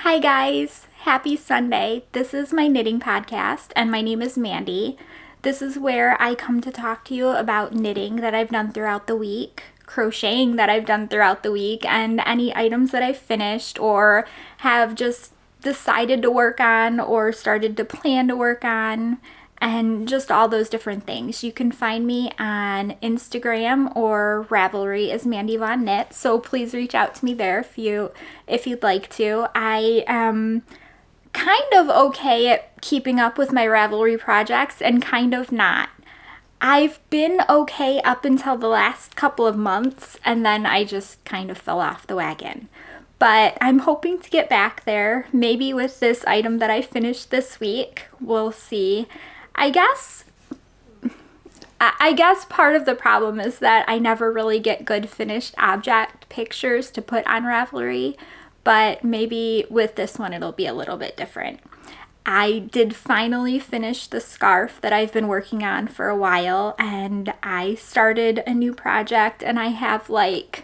Hi guys, happy Sunday. This is my knitting podcast and my name is Mandy. This is where I come to talk to you about knitting that I've done throughout the week, crocheting that I've done throughout the week, and any items that I've finished or have just decided to work on or started to plan to work on, and just all those different things. You can find me on Instagram or Ravelry as Mandy Von Knit, so please reach out to me there if you'd like to. I am kind of okay at keeping up with my Ravelry projects and kind of not. I've been okay up until the last couple of months, and then I just kind of fell off the wagon. But I'm hoping to get back there, maybe with this item that I finished this week. We'll see. I guess part of the problem is that I never really get good finished object pictures to put on Ravelry, but maybe with this one it'll be a little bit different. I did finally finish the scarf that I've been working on for a while, and I started a new project, and I have like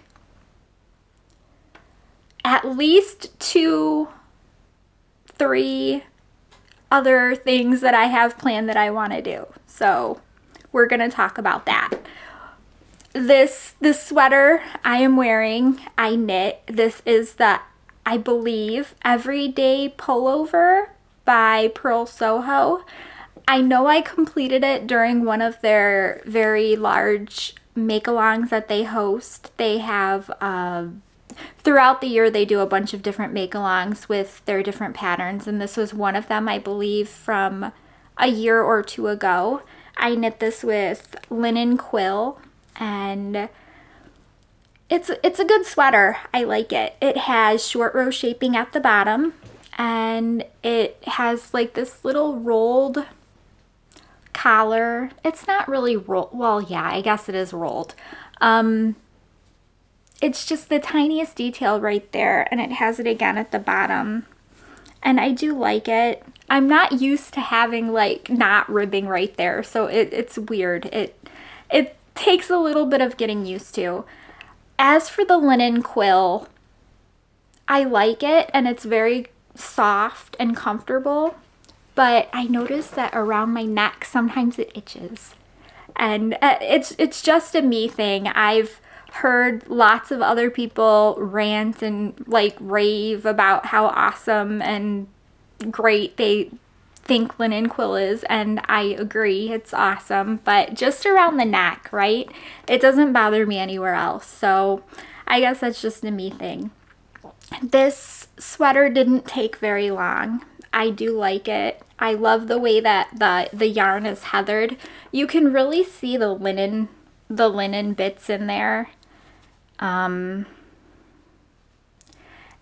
at least 2-3 other things that I have planned that I want to do. So we're going to talk about that. This sweater I am wearing, I knit. This is the, I believe, Everyday Pullover by Pearl Soho. I know I completed it during one of their very large make-alongs that they host. They have throughout the year, they do a bunch of different make-alongs with their different patterns, and this was one of them, I believe, from a year or two ago. I knit this with linen quill, and it's a good sweater. I like it. It has short row shaping at the bottom, and it has like this little rolled collar. It's not really rolled. Well, yeah, I guess it is rolled. It's just the tiniest detail right there, and it has it again at the bottom. And I do like it. I'm not used to having like not ribbing right there, so it's weird. It takes a little bit of getting used to. As for the linen quill, I like it, and it's very soft and comfortable, but I notice that around my neck sometimes it itches. And it's just a me thing. I've heard lots of other people rant and like rave about how awesome and great they think linen quill is, and I agree, it's awesome, but just around the neck, right? It doesn't bother me anywhere else, so I guess that's just a me thing. This sweater didn't take very long. I do like it. I love the way that the yarn is heathered. You can really see the linen bits in there.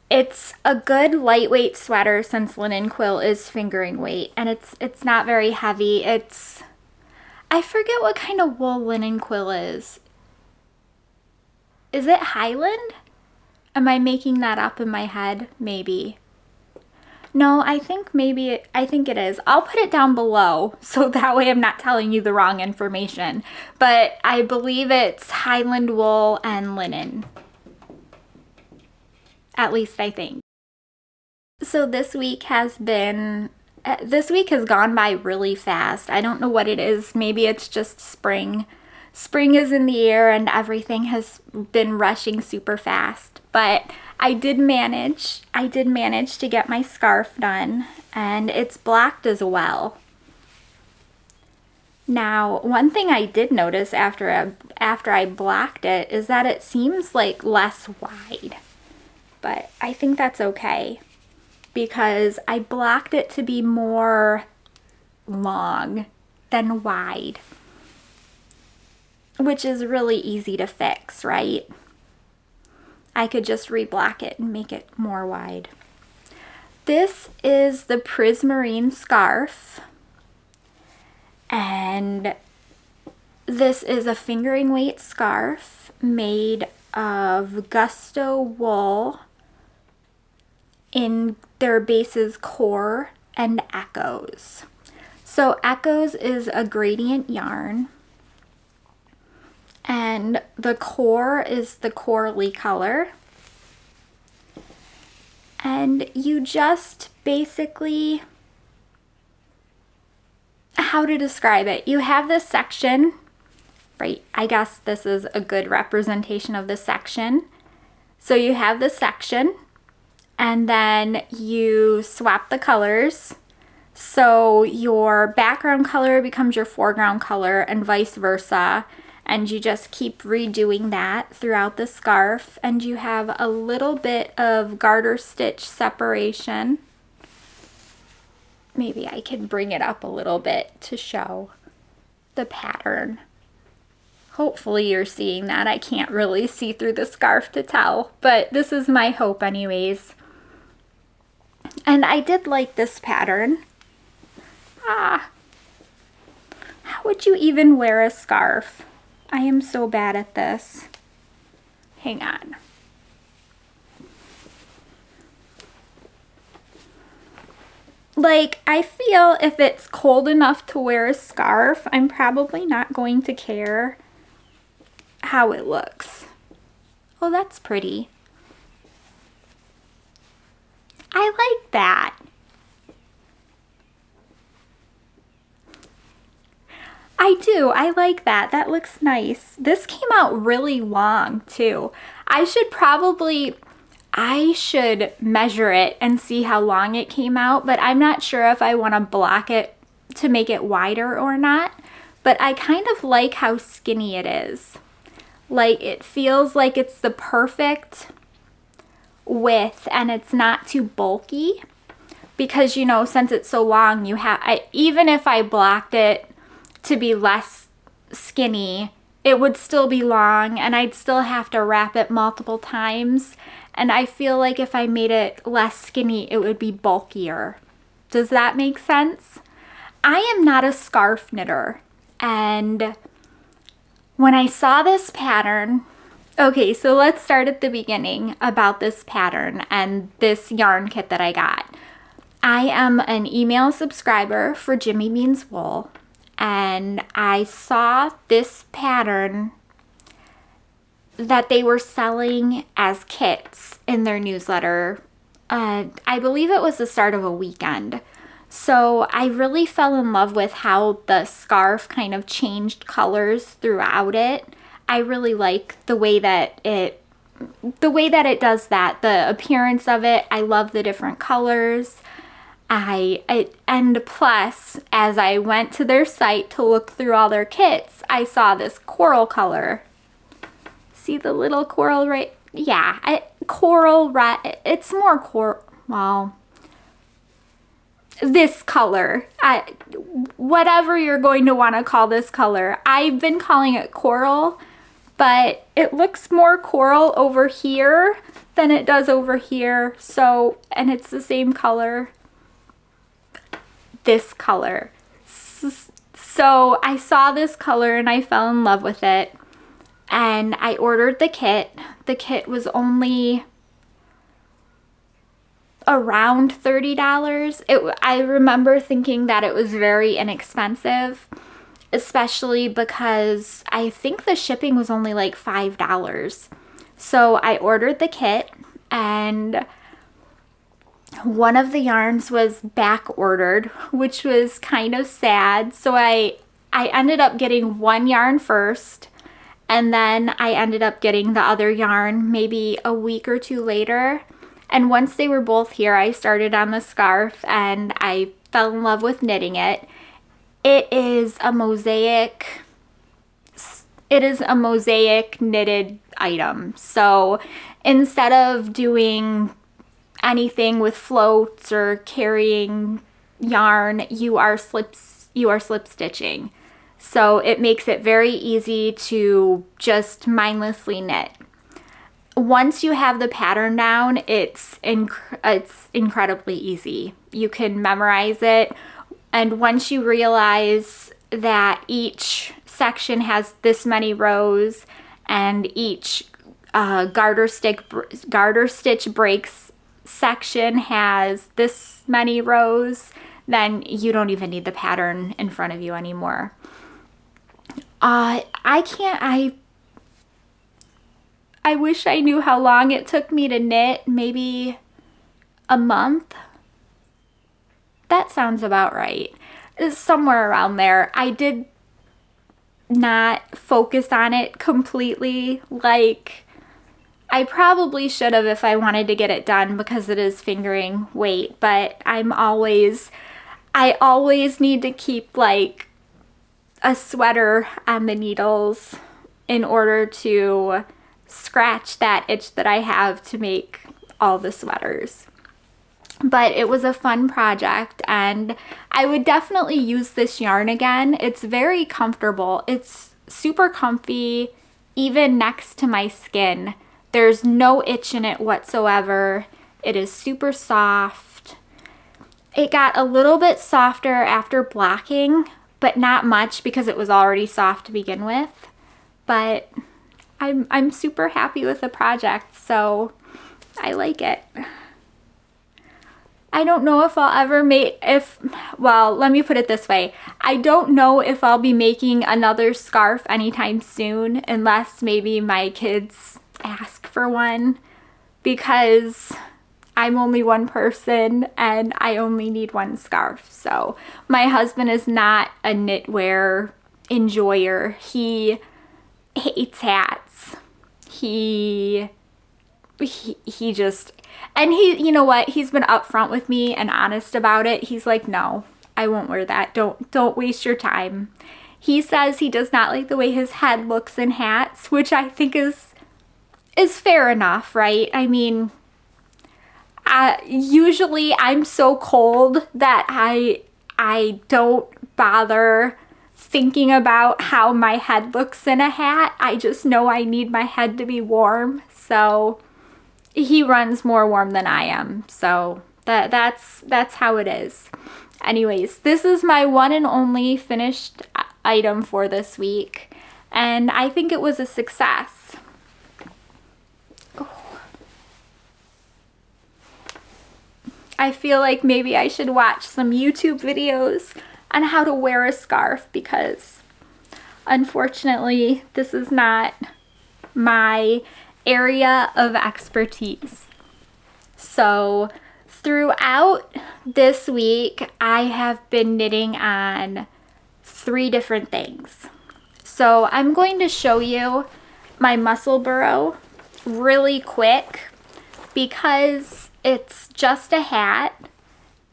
It's a good lightweight sweater since linen quill is fingering weight, and it's not very heavy. I forget what kind of wool linen quill is. Is it Highland? Am I making that up in my head? Maybe. No, I think it is. I'll put it down below so that way I'm not telling you the wrong information. But I believe it's Highland wool and linen. At least I think. So this week has gone by really fast. I don't know what it is. Maybe it's just spring. Spring is in the air and everything has been rushing super fast. But I did manage to get my scarf done, and it's blocked as well. Now, one thing I did notice after I blocked it is that it seems like less wide. But I think that's okay because I blocked it to be more long than wide, which is really easy to fix, right? I could just reblock it and make it more wide. This is the Prismarine scarf, and this is a fingering weight scarf made of Gusto wool in their bases Core and Echoes. So Echoes is a gradient yarn, and the Core is the Corally color, And you just basically, how to describe it? You have this section, right? I guess this is a good representation of the section. So you have the section, and then you swap the colors. So your background color becomes your foreground color and vice versa. And you just keep redoing that throughout the scarf. And you have a little bit of garter stitch separation. Maybe I can bring it up a little bit to show the pattern. Hopefully you're seeing that. I can't really see through the scarf to tell, but this is my hope anyways. And I did like this pattern. How would you even wear a scarf? I am so bad at this. Hang on. Like, I feel if it's cold enough to wear a scarf, I'm probably not going to care how it looks. Oh, that's pretty. I like that. I do. I like that. That looks nice. This came out really long too. I should measure it and see how long it came out, but I'm not sure if I want to block it to make it wider or not. But I kind of like how skinny it is. Like, it feels like it's the perfect width and it's not too bulky, because, you know, since it's so long, even if I blocked it to be less skinny, it would still be long and I'd still have to wrap it multiple times. And I feel like if I made it less skinny, it would be bulkier. Does that make sense? I am not a scarf knitter. And when I saw this pattern, okay, so let's start at the beginning about this pattern and this yarn kit that I got. I am an email subscriber for Jimmy Beans Wool, and I saw this pattern that they were selling as kits in their newsletter. I believe it was the start of a weekend. So I really fell in love with how the scarf kind of changed colors throughout it. I really like the way that it does that, the appearance of it. I love the different colors. And plus, as I went to their site to look through all their kits, I saw this coral color. See the little coral right? Yeah, coral red. It's more coral. Well, this color. Whatever you're going to want to call this color. I've been calling it coral, but it looks more coral over here than it does over here. So, and it's the same color. This color. So I saw this color and I fell in love with it. And I ordered the kit. The kit was only around $30. I remember thinking that it was very inexpensive, especially because I think the shipping was only like $5. So I ordered the kit, and one of the yarns was back ordered, which was kind of sad. So I ended up getting one yarn first, and then I ended up getting the other yarn maybe a week or two later. And once they were both here, I started on the scarf and I fell in love with knitting it. It is a mosaic knitted item. So instead of doing anything with floats or carrying yarn, you are slip stitching. So it makes it very easy to just mindlessly knit. Once you have the pattern down, it's incredibly easy. You can memorize it, and once you realize that each section has this many rows and each garter stitch breaks section has this many rows, then you don't even need the pattern in front of you anymore. I wish I knew how long it took me to knit. Maybe a month. That sounds about right. It's somewhere around there. I did not focus on it completely like I probably should have if I wanted to get it done, because it is fingering weight, but I always need to keep like a sweater on the needles in order to scratch that itch that I have to make all the sweaters. But it was a fun project, and I would definitely use this yarn again. It's very comfortable. It's super comfy, even next to my skin. There's no itch in it whatsoever. It is super soft. It got a little bit softer after blocking, but not much because it was already soft to begin with. But I'm super happy with the project, so I like it. I don't know if I'll ever well, let me put it this way. I don't know if I'll be making another scarf anytime soon, unless maybe my kids ask for one, because I'm only one person and I only need one scarf. So my husband is not a knitwear enjoyer. He hates hats. He just, and you know what? He's been upfront with me and honest about it. He's like, no, I won't wear that. Don't waste your time. He says he does not like the way his head looks in hats, which I think is fair enough, right? I mean, usually I'm so cold that I don't bother thinking about how my head looks in a hat. I just know I need my head to be warm. So he runs more warm than I am. So that's how it is. Anyways, this is my one and only finished item for this week, and I think it was a success. I feel like maybe I should watch some YouTube videos on how to wear a scarf, because unfortunately this is not my area of expertise. So throughout this week I have been knitting on 3 different things. So I'm going to show you my muscle burrow really quick, because it's just a hat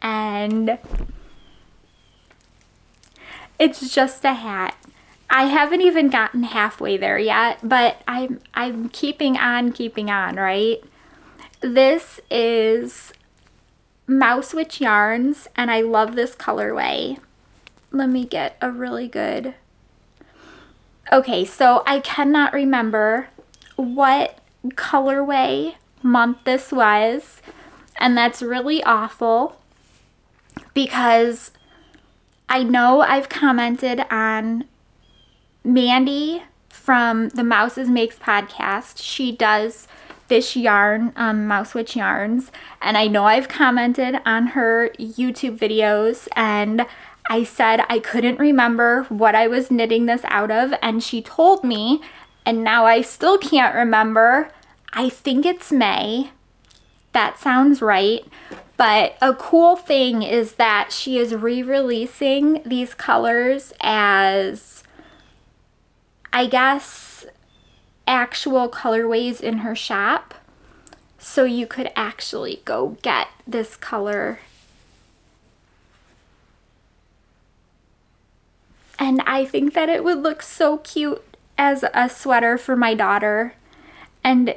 and it's just a hat. I haven't even gotten halfway there yet, but I'm keeping on, right? This is Mouse Witch Yarns, and I love this colorway. Let me get a really good... Okay, so I cannot remember what colorway month this was, and that's really awful, because I know I've commented on Mandy from the Mouses Makes podcast. She does this yarn, Mouse Witch Yarns, and I know I've commented on her YouTube videos, and I said I couldn't remember what I was knitting this out of, and she told me, and now I still can't remember. I think it's May. That sounds right. But a cool thing is that she is re-releasing these colors as, I guess, actual colorways in her shop. So you could actually go get this color. And I think that it would look so cute as a sweater for my daughter. And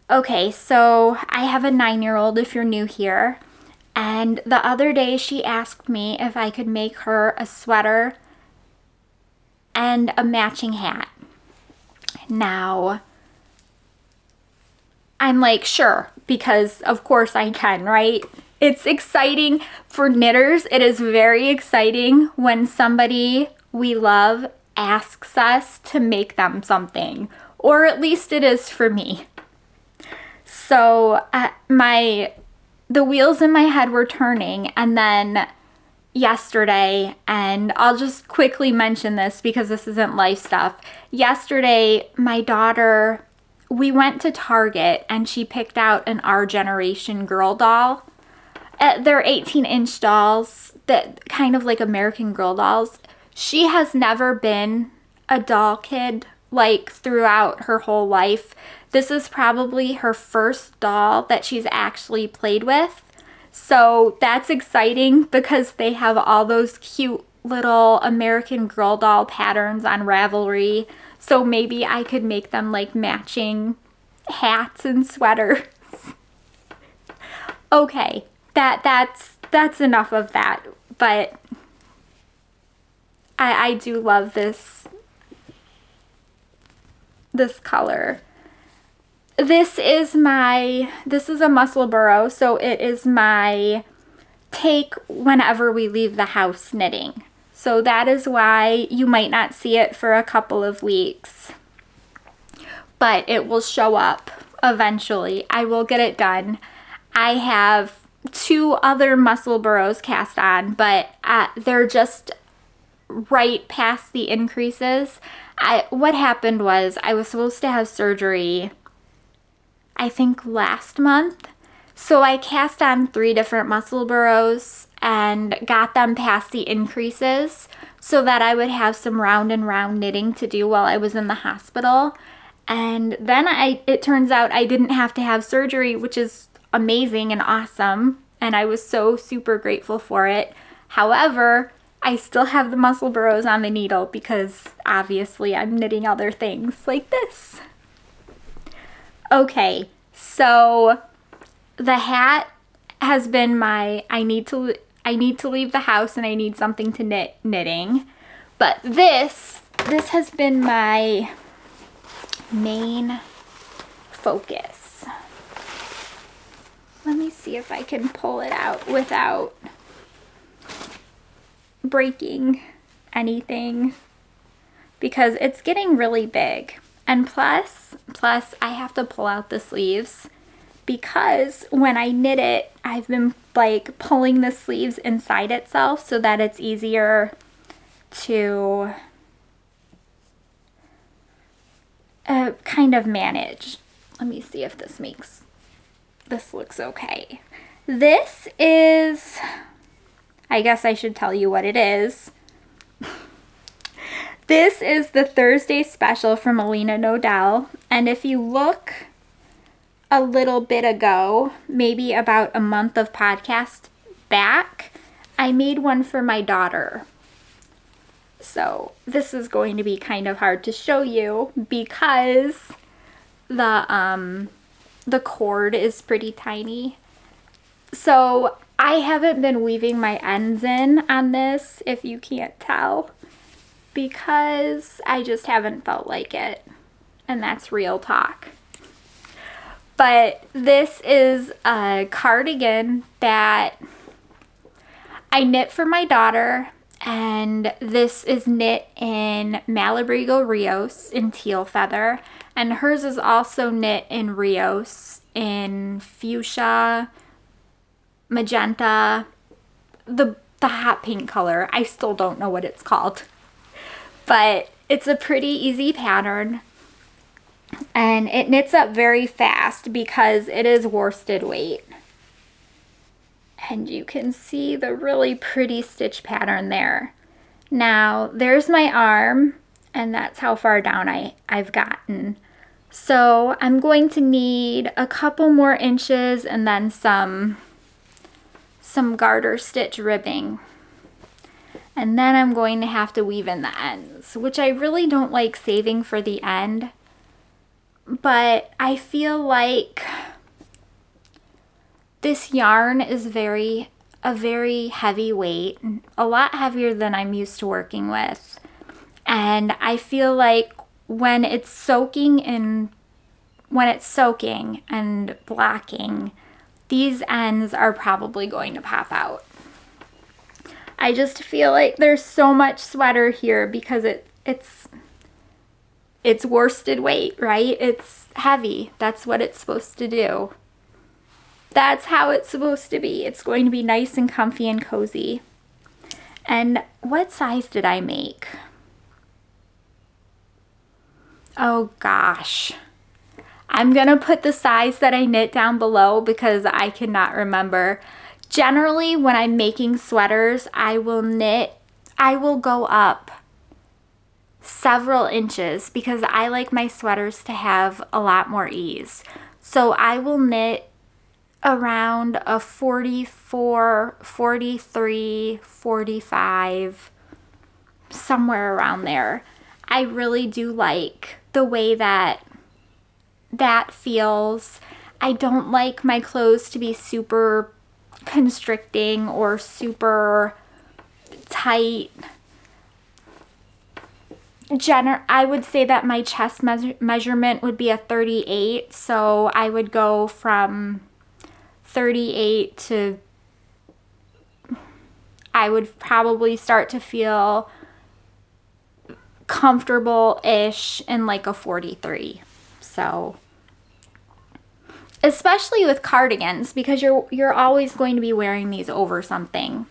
okay, so I have a 9-year-old, if you're new here, and the other day she asked me if I could make her a sweater and a matching hat. Now, I'm like, sure, because of course I can, right? It's exciting for knitters. It is very exciting when somebody we love asks us to make them something, or at least it is for me. So the wheels in my head were turning, and then yesterday, and I'll just quickly mention this because this isn't life stuff. Yesterday, my daughter, we went to Target and she picked out an Our Generation girl doll. They're 18-inch dolls, that kind of like American Girl dolls. She has never been a doll kid like throughout her whole life. This is probably her first doll that she's actually played with. So that's exciting because they have all those cute little American Girl doll patterns on Ravelry. So maybe I could make them like matching hats and sweaters. Okay, that's enough of that. But I do love this color. This is a muscle burrow, so it is my take whenever we leave the house knitting. So that is why you might not see it for a couple of weeks, but it will show up eventually. I will get it done. I have 2 other muscle burrows cast on, but they're just right past the increases. What happened was I was supposed to have surgery, I think last month. So I cast on 3 different muscle burrows and got them past the increases so that I would have some round and round knitting to do while I was in the hospital. And then it turns out I didn't have to have surgery, which is amazing and awesome. And I was so super grateful for it. However, I still have the muscle burrows on the needle because obviously I'm knitting other things like this. Okay, so the hat has been my I need to leave the house and I need something to knitting. But this has been my main focus. Let me see if I can pull it out without breaking anything because it's getting really big. And plus I have to pull out the sleeves because when I knit it, I've been like pulling the sleeves inside itself so that it's easier to kind of manage. Let me see if this looks okay. This is, I guess I should tell you what it is. This is the Thursday special from Alina Nodell. And if you look a little bit ago, maybe about a month of podcast back, I made one for my daughter. So this is going to be kind of hard to show you because the cord is pretty tiny. So I haven't been weaving my ends in on this, if you can't tell, because I just haven't felt like it. And that's real talk. But this is a cardigan that I knit for my daughter, and this is knit in Malabrigo Rios in teal feather, and hers is also knit in Rios in fuchsia, magenta, the hot pink color. I still don't know what it's called, but it's a pretty easy pattern. And it knits up very fast because it is worsted weight. And you can see the really pretty stitch pattern there. Now, there's my arm, and that's how far down I've gotten. So I'm going to need a couple more inches and then some garter stitch ribbing. And then I'm going to have to weave in the ends, which I really don't like saving for the end. But I feel like this yarn is a very heavy weight, a lot heavier than I'm used to working with. And I feel like when it's soaking and blocking, these ends are probably going to pop out. I just feel like there's so much sweater here because it's worsted weight, right? It's heavy. That's what it's supposed to do. That's how it's supposed to be. It's going to be nice and comfy and cozy. And what size did I make? Oh gosh. I'm going to put the size that I knit down below because I cannot remember. Generally, when I'm making sweaters, I will go up several inches because I like my sweaters to have a lot more ease. So I will knit around a 44, 43, 45, somewhere around there. I really do like the way that feels. I don't like my clothes to be super constricting or super tight. I would say that my chest measurement would be a 38, so I would go from 38 to, I would probably start to feel comfortable-ish in like a 43. So, especially with cardigans, because you're always going to be wearing these over something.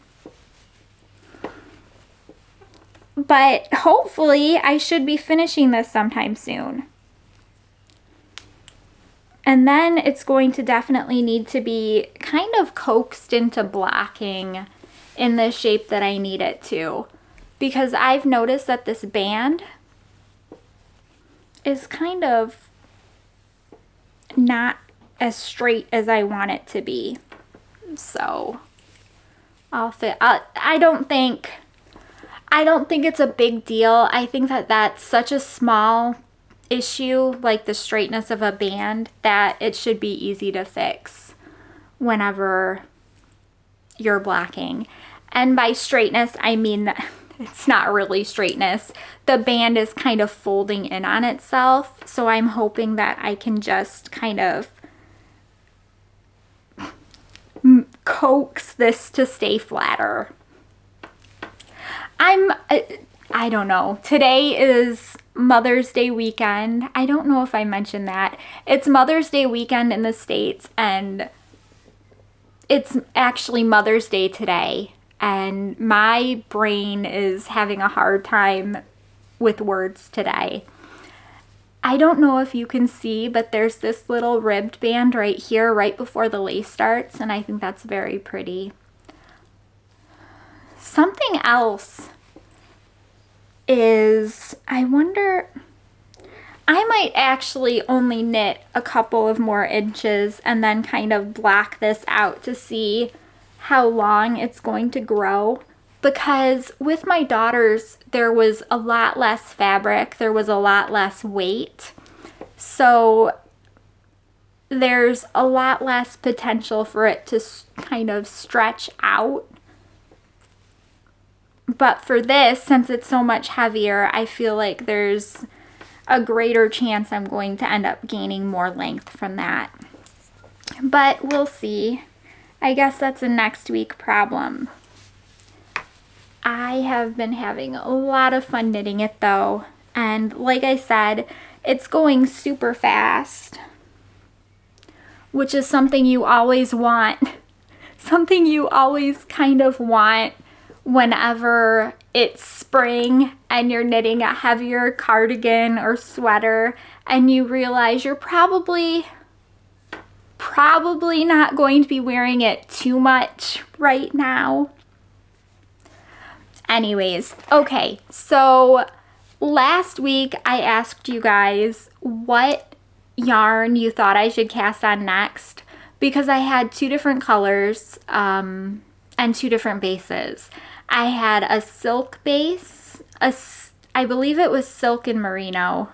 But hopefully I should be finishing this sometime soon. And then it's going to definitely need to be kind of coaxed into blocking in the shape that I need it to. Because I've noticed that this band is kind of not as straight as I want it to be. So I don't think it's a big deal. I think that that's such a small issue, like the straightness of a band, that it should be easy to fix whenever you're blocking. And by straightness, I mean that it's not really straightness. The band is kind of folding in on itself, so I'm hoping that I can just kind of coax this to stay flatter. I don't know. Today is Mother's Day weekend. I don't know if I mentioned that. It's Mother's Day weekend in the States, and it's actually Mother's Day today. And my brain is having a hard time with words today. I don't know if you can see, but there's this little ribbed band right here, right before the lace starts, and I think that's very pretty. Something else is, I wonder, I might actually only knit a couple of more inches and then kind of block this out to see how long it's going to grow. Because with my daughters, there was a lot less fabric, there was a lot less weight, so there's a lot less potential for it to kind of stretch out. But for this, since it's so much heavier, I feel like there's a greater chance I'm going to end up gaining more length from that. But we'll see. I guess that's a next week problem. I have been having a lot of fun knitting it though. And like I said, it's going super fast, which is something you always want. Something you always kind of want whenever it's spring and you're knitting a heavier cardigan or sweater and you realize you're probably not going to be wearing it too much right now. Anyways, okay, so last week I asked you guys what yarn you thought I should cast on next because I had two different colors and two different bases. I had a silk base, I believe it was silk and merino,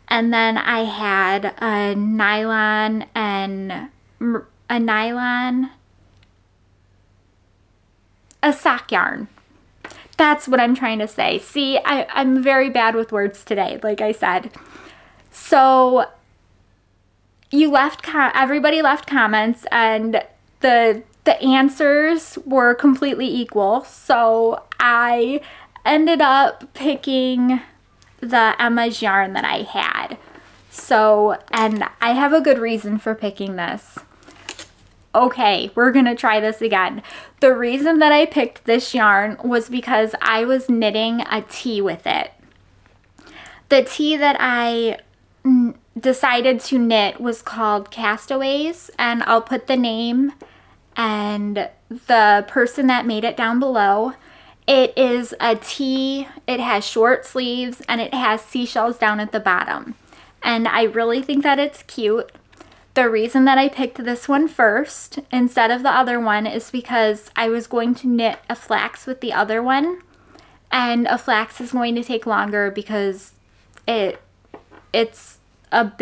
and then I had a nylon a sock yarn. That's what I'm trying to say. See, I'm very bad with words today, like I said. So everybody left comments, and the answers were completely equal. So I ended up picking the Emma's yarn that I had. So, and I have a good reason for picking this. Okay, we're gonna try this again. The reason that I picked this yarn was because I was knitting a tee with it. The tee that I decided to knit was called Castaways, and I'll put the name and the person that made it down below. It is a tee, it has short sleeves, and it has seashells down at the bottom. And I really think that it's cute. The reason that I picked this one first instead of the other one is because I was going to knit a flax with the other one. And a flax is going to take longer because it's an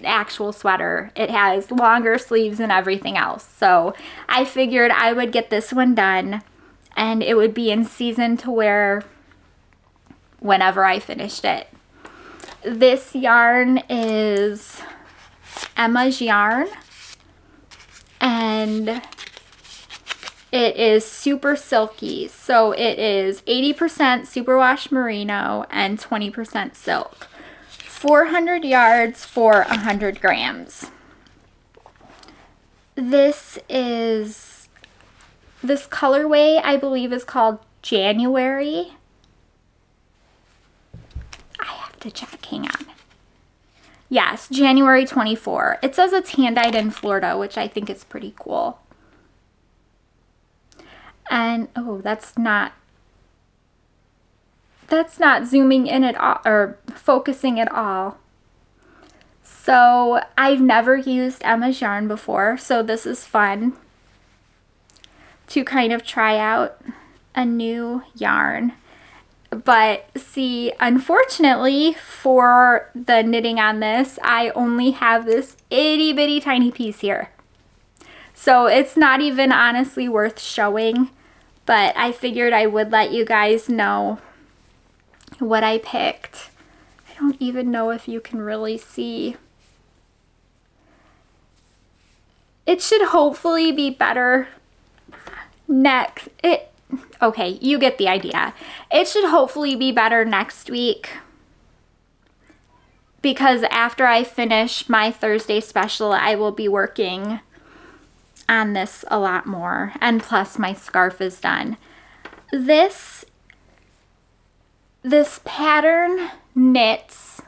actual sweater. It has longer sleeves and everything else. So I figured I would get this one done and it would be in season to wear whenever I finished it. This yarn is Emma's yarn, and it is super silky. So it is 80% superwash merino and 20% silk. 400 yards for 100 grams. This colorway, I believe, is called January. I have to check, hang on. Yes, January 24. It says it's hand-dyed in Florida, which I think is pretty cool. And, oh, that's not zooming in at all, or focusing at all. So, I've never used Emma's yarn before, so this is fun to kind of try out a new yarn. But see, unfortunately for the knitting on this, I only have this itty bitty tiny piece here. So it's not even honestly worth showing, but I figured I would let you guys know what I picked. I don't even know if you can really see. It should hopefully be better next. Okay, you get the idea. It should hopefully be better next week because after I finish my Thursday special, I will be working on this a lot more, and plus my scarf is done. This pattern knits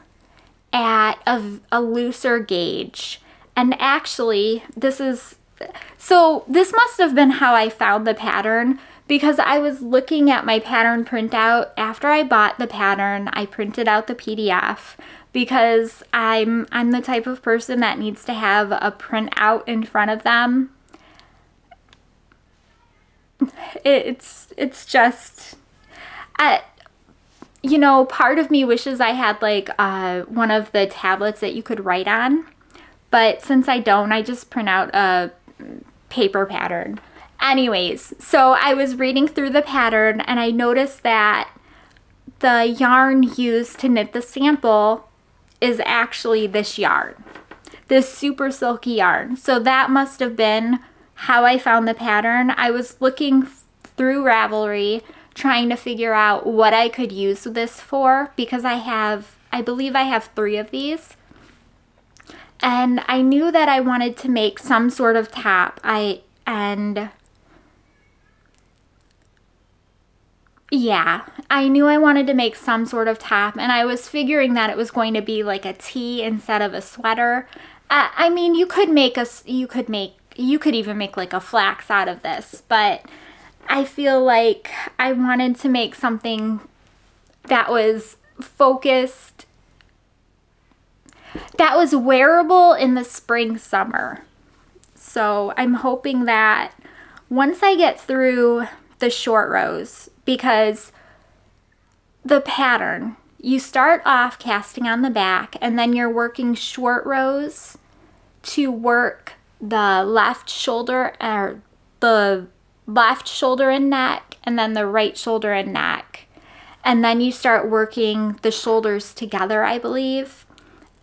at a looser gauge, and actually this must have been how I found the pattern, because I was looking at my pattern printout. After I bought the pattern, I printed out the PDF because I'm the type of person that needs to have a printout in front of them. It's just, you know, part of me wishes I had like one of the tablets that you could write on, but since I don't, I just print out a paper pattern. Anyways, so I was reading through the pattern and I noticed that the yarn used to knit the sample is actually this yarn, this super silky yarn. So that must have been how I found the pattern. I was looking through Ravelry trying to figure out what I could use this for, because I believe I have 3 of these. And I knew that I wanted to make some sort of top. I knew I wanted to make some sort of top, and I was figuring that it was going to be like a tee instead of a sweater. I mean, you could even make like a flax out of this, but I feel like I wanted to make something that was focused, that was wearable in the spring, summer. So I'm hoping that once I get through the short rows, because the pattern, you start off casting on the back and then you're working short rows to work the left shoulder and neck, and then the right shoulder and neck. And then you start working the shoulders together, I believe.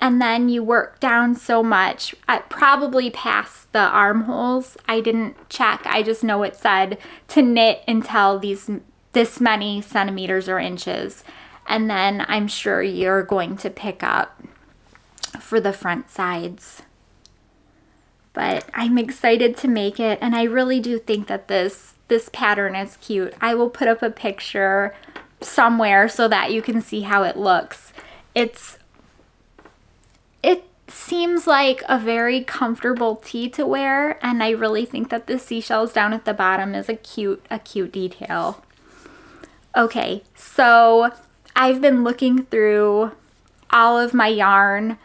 And then you work down so much, probably past the armholes. I didn't check. I just know it said to knit until this many centimeters or inches. And then I'm sure you're going to pick up for the front sides. But I'm excited to make it, and I really do think that this pattern is cute. I will put up a picture somewhere so that you can see how it looks. seems like a very comfortable tee to wear, and I really think that the seashells down at the bottom is a cute detail. Okay, so I've been looking through all of my yarn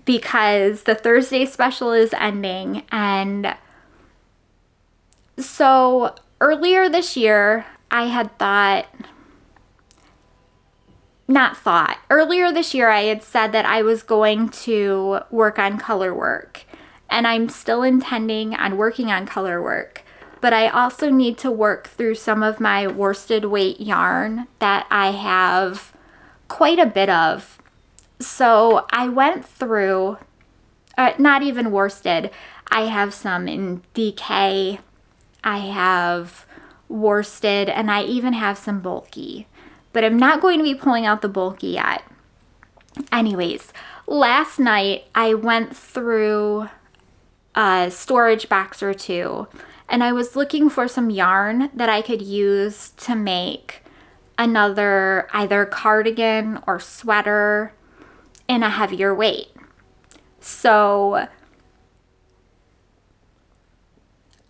because the Thursday special is ending, and so earlier this year earlier this year I had said that I was going to work on color work, and I'm still intending on working on color work, but I also need to work through some of my worsted weight yarn that I have quite a bit of. So I went through, not even worsted, I have some in DK, I have worsted, and I even have some bulky. But I'm not going to be pulling out the bulky yet. Anyways, last night I went through a storage box or two, and I was looking for some yarn that I could use to make another either cardigan or sweater in a heavier weight. So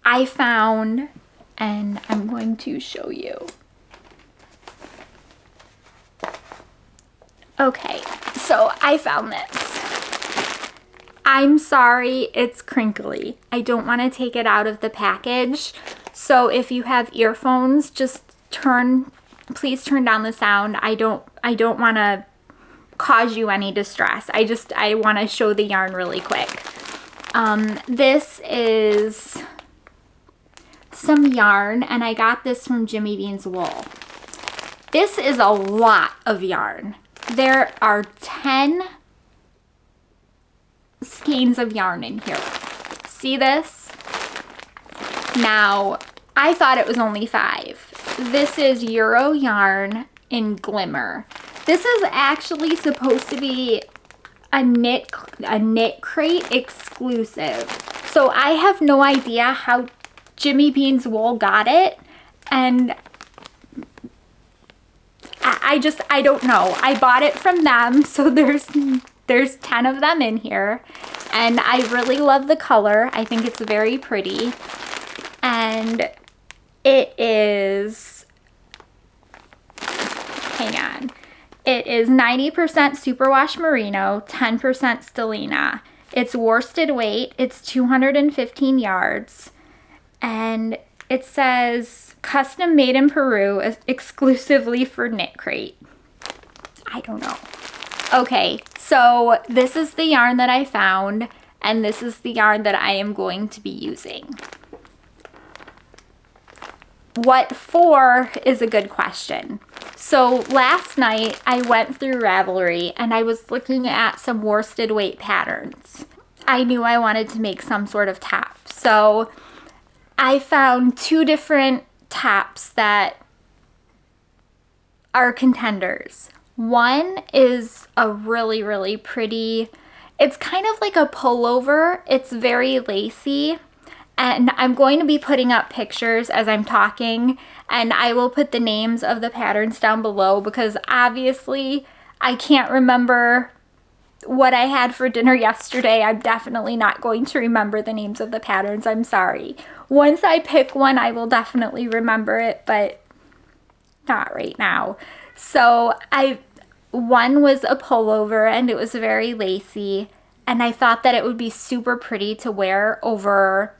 I found, and I'm going to show you. Okay, so I found this. I'm sorry, it's crinkly. I don't want to take it out of the package. So if you have earphones, just please turn down the sound. I don't want to cause you any distress. I want to show the yarn really quick. This is some yarn, and I got this from Jimmy Bean's Wool. This is a lot of yarn. There are 10 skeins of yarn in here. See this? Now, I thought it was only 5. This is Euro yarn in Glimmer. This is actually supposed to be a knit crate exclusive. So I have no idea how Jimmy Bean's Wool got it, and I don't know. I bought it from them, so there's 10 of them in here, and I really love the color. I think it's very pretty, and it is, hang on, it is 90% superwash merino, 10% stellina. It's worsted weight, it's 215 yards, and it says custom made in Peru exclusively for Knit Crate. I don't know. Okay, so this is the yarn that I found, and this is the yarn that I am going to be using. What for is a good question. So last night I went through Ravelry and I was looking at some worsted weight patterns. I knew I wanted to make some sort of top. So I found 2 different tops that are contenders. One is a really, really pretty, it's kind of like a pullover. It's very lacy, and I'm going to be putting up pictures as I'm talking, and I will put the names of the patterns down below because obviously I can't remember what I had for dinner yesterday. I'm definitely not going to remember the names of the patterns. I'm sorry. Once I pick one, I will definitely remember it, but not right now. So one was a pullover, and it was very lacy, and I thought that it would be super pretty to wear over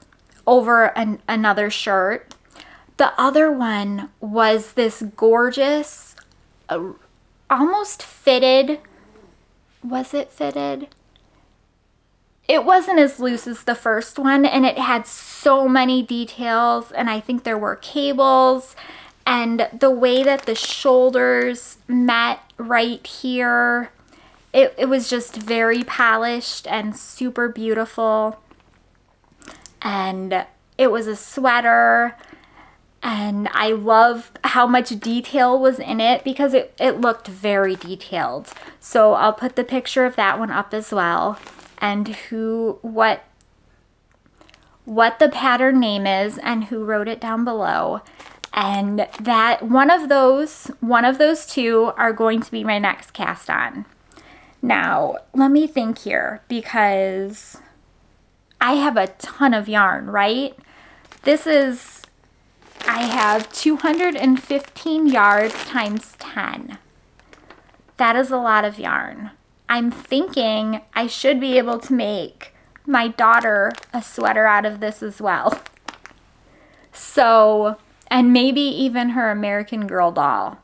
another shirt. The other one was this gorgeous, almost fitted. Was it fitted? It wasn't as loose as the first one, and it had so many details, and I think there were cables, and the way that the shoulders met right here, it was just very polished and super beautiful. And it was a sweater, and I love how much detail was in it because it looked very detailed. So I'll put the picture of that one up as well, and what the pattern name is and who wrote it down below. And that one of those 2 are going to be my next cast on. Now, let me think here, because I have a ton of yarn, right? I have 215 yards times 10. That is a lot of yarn. I'm thinking I should be able to make my daughter a sweater out of this as well. So, and maybe even her American Girl doll.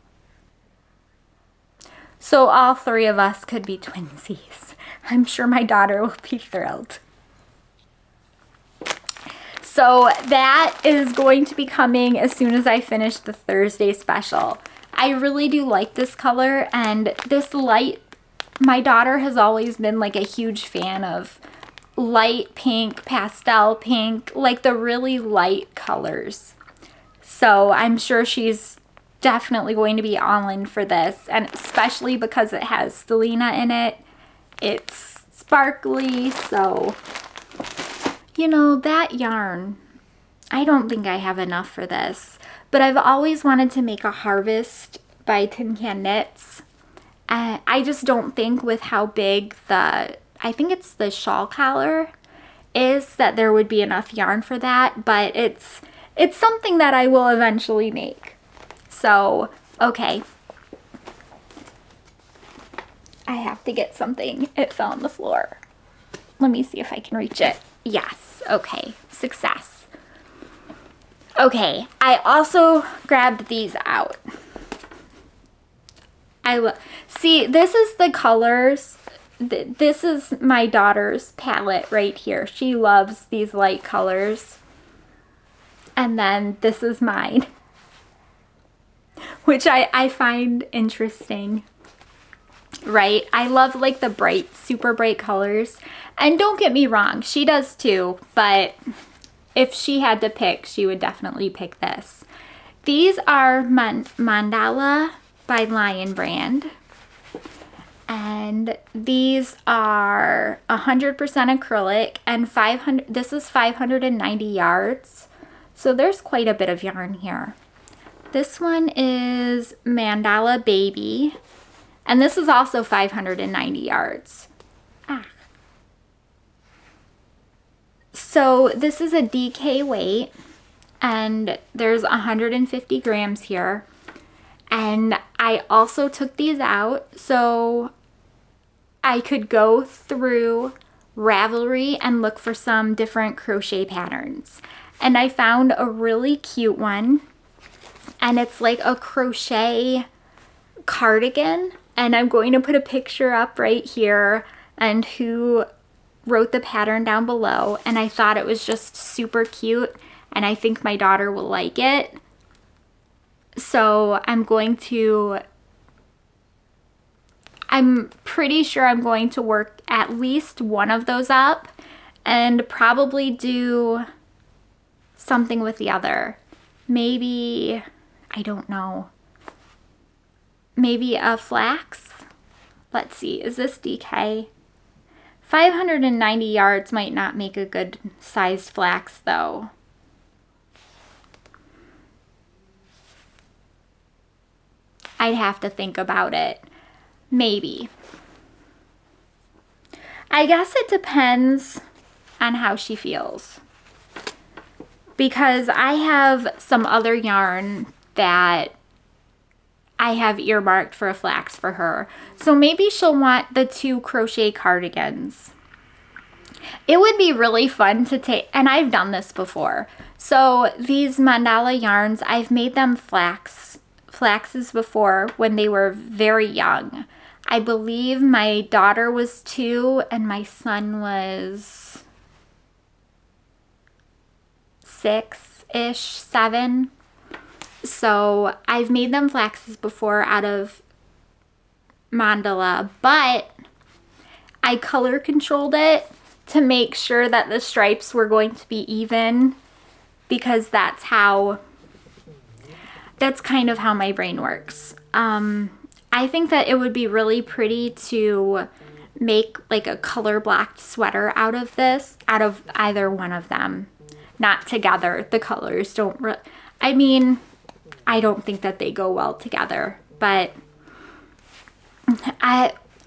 So all three of us could be twinsies. I'm sure my daughter will be thrilled. So that is going to be coming as soon as I finish the Thursday special. I really do like this color, and this light, my daughter has always been like a huge fan of light pink, pastel pink, like the really light colors. So I'm sure she's definitely going to be all in for this, and especially because it has stellina in it. It's sparkly, so you know, that yarn, I don't think I have enough for this, but I've always wanted to make a harvest by Tin Can Knits. I just don't think with how big I think it's the shawl collar is, that there would be enough yarn for that, but it's something that I will eventually make. So, okay. I have to get something. It fell on the floor. Let me see if I can reach it. Yes, okay, success. Okay, I also grabbed these out. See, this is the colors. This is my daughter's palette right here. She loves these light colors. And then this is mine, which I find interesting. Right? I love like the bright, super bright colors. And don't get me wrong, she does too, but if she had to pick, she would definitely pick this. These are Mandala by Lion Brand. And these are 100% acrylic, and 500, this is 590 yards. So there's quite a bit of yarn here. This one is Mandala Baby. And this is also 590 yards. So this is a DK weight, and there's 150 grams here. And I also took these out so I could go through Ravelry and look for some different crochet patterns. And I found a really cute one, and it's like a crochet cardigan. And I'm going to put a picture up right here and who wrote the pattern down below. And I thought it was just super cute, and I think my daughter will like it. So I'm pretty sure I'm going to work at least one of those up and probably do something with the other. Maybe, I don't know. Maybe a flax. Let's see, is this DK? 590 yards might not make a good sized flax though. I'd have to think about it. Maybe. I guess it depends on how she feels. Because I have some other yarn that I have earmarked for a flax for her. So maybe she'll want the 2 crochet cardigans. It would be really fun to take, and I've done this before. So these mandala yarns, I've made them flaxes before when they were very young. I believe my daughter was 2 and my son was 6-ish, 7. So I've made them flaxes before out of mandala, but I color controlled it to make sure that the stripes were going to be even, because that's kind of how my brain works. I think that it would be really pretty to make like a color blocked sweater out of this, out of either one of them. Not together. The colors don't I mean, I don't think that they go well together, but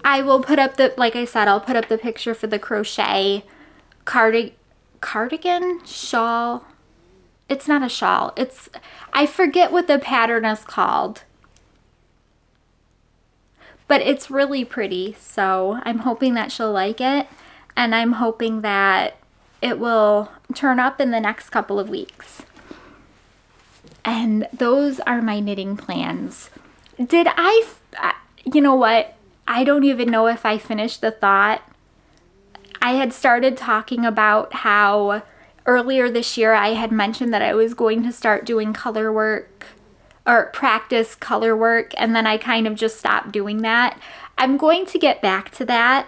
I will put up the, like I said, I'll put up the picture for the crochet cardigan shawl. It's not a shawl. I forget what the pattern is called. But it's really pretty, so I'm hoping that she'll like it, and I'm hoping that it will turn up in the next couple of weeks. And those are my knitting plans. You know what? I don't even know if I finished the thought. I had started talking about how earlier this year I had mentioned that I was going to start doing color work or practice color work, and then I kind of just stopped doing that. I'm going to get back to that.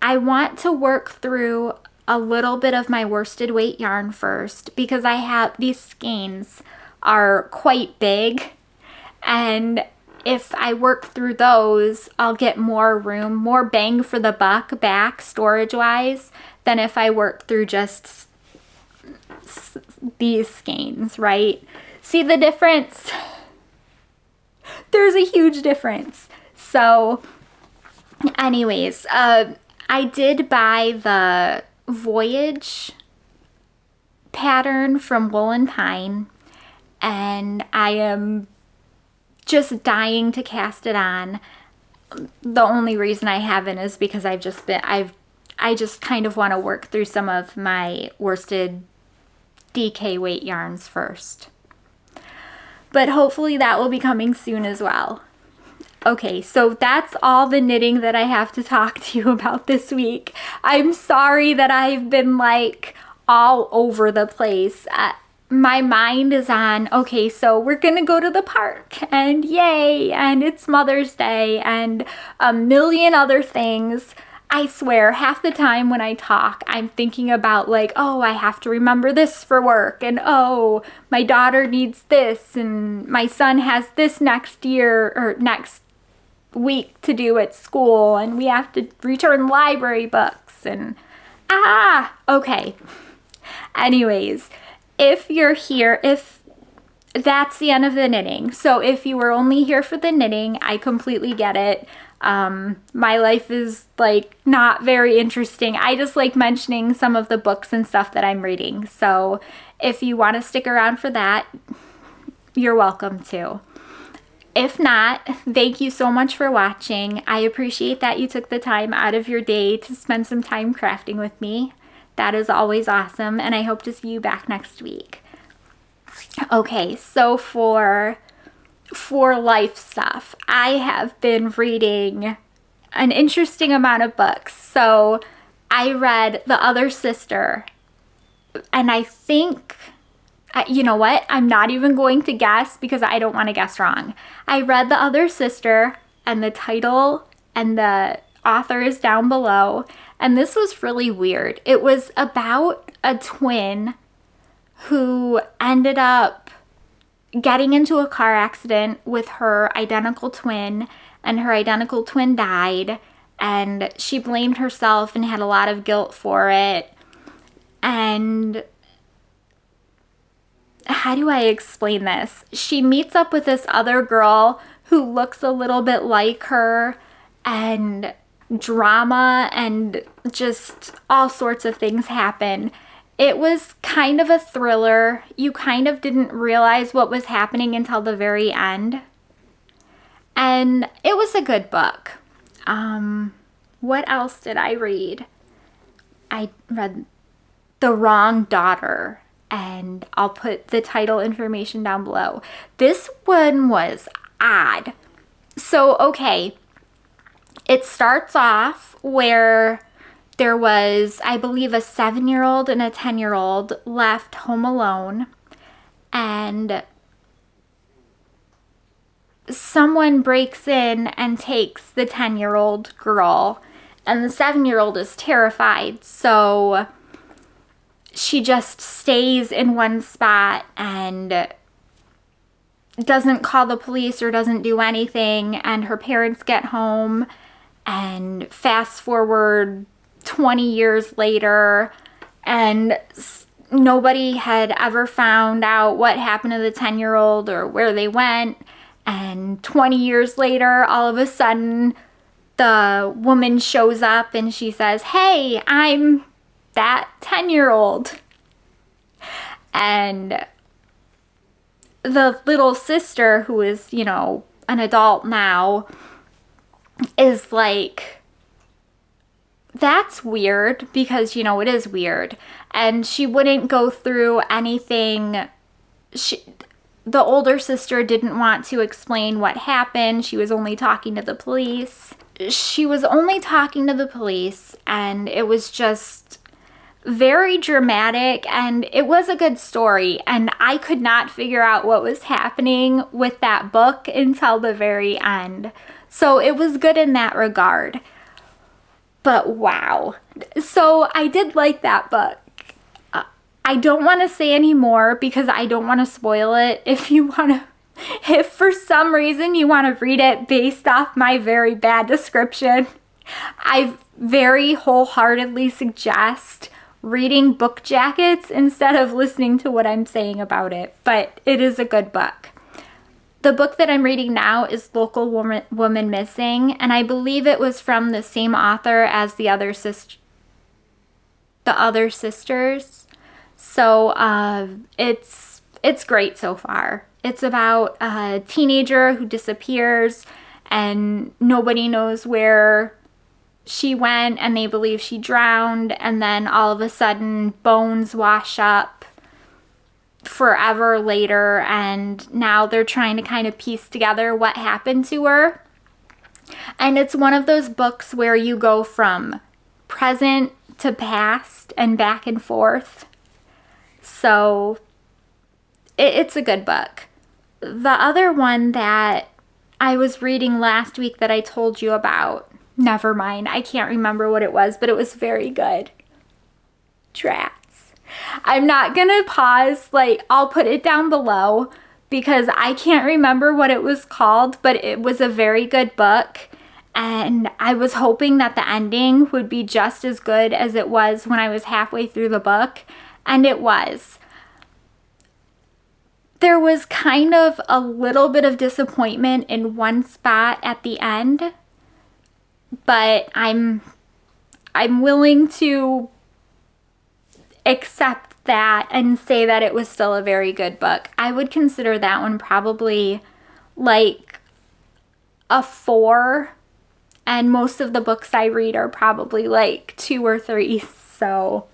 I want to work through a little bit of my worsted weight yarn first, because I have these skeins are quite big, and if I work through those, I'll get more room, more bang for the buck back storage wise than if I work through just these skeins, right? See the difference? There's a huge difference. So anyways, I did buy the Voyage pattern from Wool & Pine, and I am just dying to cast it on. The only reason I haven't is because I just kind of want to work through some of my worsted DK weight yarns first. But hopefully that will be coming soon as well. Okay, so that's all the knitting that I have to talk to you about this week. I'm sorry that I've been like all over the place. My mind is on, okay, so we're gonna go to the park, and yay, and it's Mother's Day, and a million other things. I swear, half the time when I talk, I'm thinking about like, oh, I have to remember this for work, and oh, my daughter needs this, and my son has this next year, or next week to do at school, and we have to return library books, and okay. Anyways, if you're here, if that's the end of the knitting. So if you were only here for the knitting, I completely get it. My life is like not very interesting. I just like mentioning some of the books and stuff that I'm reading. So if you want to stick around for that, you're welcome to. If not, thank you so much for watching. I appreciate that you took the time out of your day to spend some time crafting with me. That is always awesome, and I hope to see you back next week. Okay, so for life stuff, I have been reading an interesting amount of books. So I read The Other Sister, and I think, you know what? I'm not even going to guess because I don't want to guess wrong. I read The Other Sister, and the title and the author is down below, and this was really weird. It was about a twin who ended up getting into a car accident with her identical twin, and her identical twin died, and she blamed herself and had a lot of guilt for it. And how do I explain this? She meets up with this other girl who looks a little bit like her, and drama and just all sorts of things happen. It was kind of a thriller. You kind of didn't realize what was happening until the very end. And it was a good book. What else did I read? I read The Wrong Daughter, and I'll put the title information down below. This one was odd. So, okay, it starts off where there was, I believe, a 7-year-old and a 10-year-old left home alone, and someone breaks in and takes the 10-year-old girl, and the 7-year-old is terrified, so she just stays in one spot and doesn't call the police or doesn't do anything, and her parents get home, and fast forward 20 years later, and nobody had ever found out what happened to the 10-year-old or where they went. And 20 years later, all of a sudden, the woman shows up and she says, "Hey, I'm that 10-year-old." And the little sister, who is, you know, an adult now, is like, "That's weird," because, you know, it is weird. And she wouldn't go through anything. The older sister didn't want to explain what happened. She was only talking to the police. And it was just very dramatic, and it was a good story, and I could not figure out what was happening with that book until the very end. So it was good in that regard. But wow. So I did like that book. I don't want to say any more because I don't want to spoil it. If for some reason you want to read it based off my very bad description, I very wholeheartedly suggest reading book jackets instead of listening to what I'm saying about it. But it is a good book. The book that I'm reading now is Local Woman Missing, and I believe it was from the same author as the other sisters. So it's great so far. It's about a teenager who disappears and nobody knows where she went, and they believe she drowned, and then all of a sudden bones wash up forever later, and now they're trying to kind of piece together what happened to her. And it's one of those books where you go from present to past and back and forth. So it's a good book. The other one that I was reading last week that I told you about, never mind, I can't remember what it was, but it was very good. Drats. I'm not gonna pause, like, I'll put it down below because I can't remember what it was called, but it was a very good book, and I was hoping that the ending would be just as good as it was when I was halfway through the book, and it was. There was kind of a little bit of disappointment in one spot at the end, but I'm willing to accept that and say that it was still a very good book. I would consider that one probably like a 4, and most of the books I read are probably like 2 or 3. So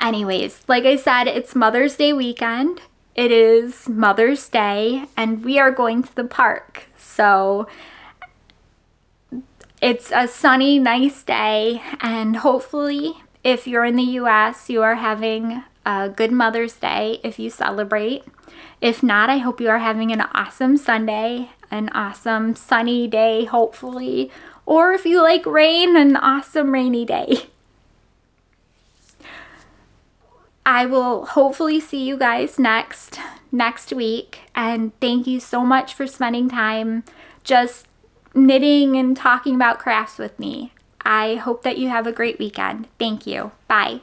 anyways, like I said, it's Mother's Day weekend. It is Mother's Day, and we are going to the park. So it's a sunny, nice day, and hopefully if you're in the US, you are having a good Mother's Day if you celebrate. If not, I hope you are having an awesome Sunday, an awesome sunny day, hopefully, or if you like rain, an awesome rainy day. I will hopefully see you guys next week, and thank you so much for spending time just knitting and talking about crafts with me. I hope that you have a great weekend. Thank you. Bye.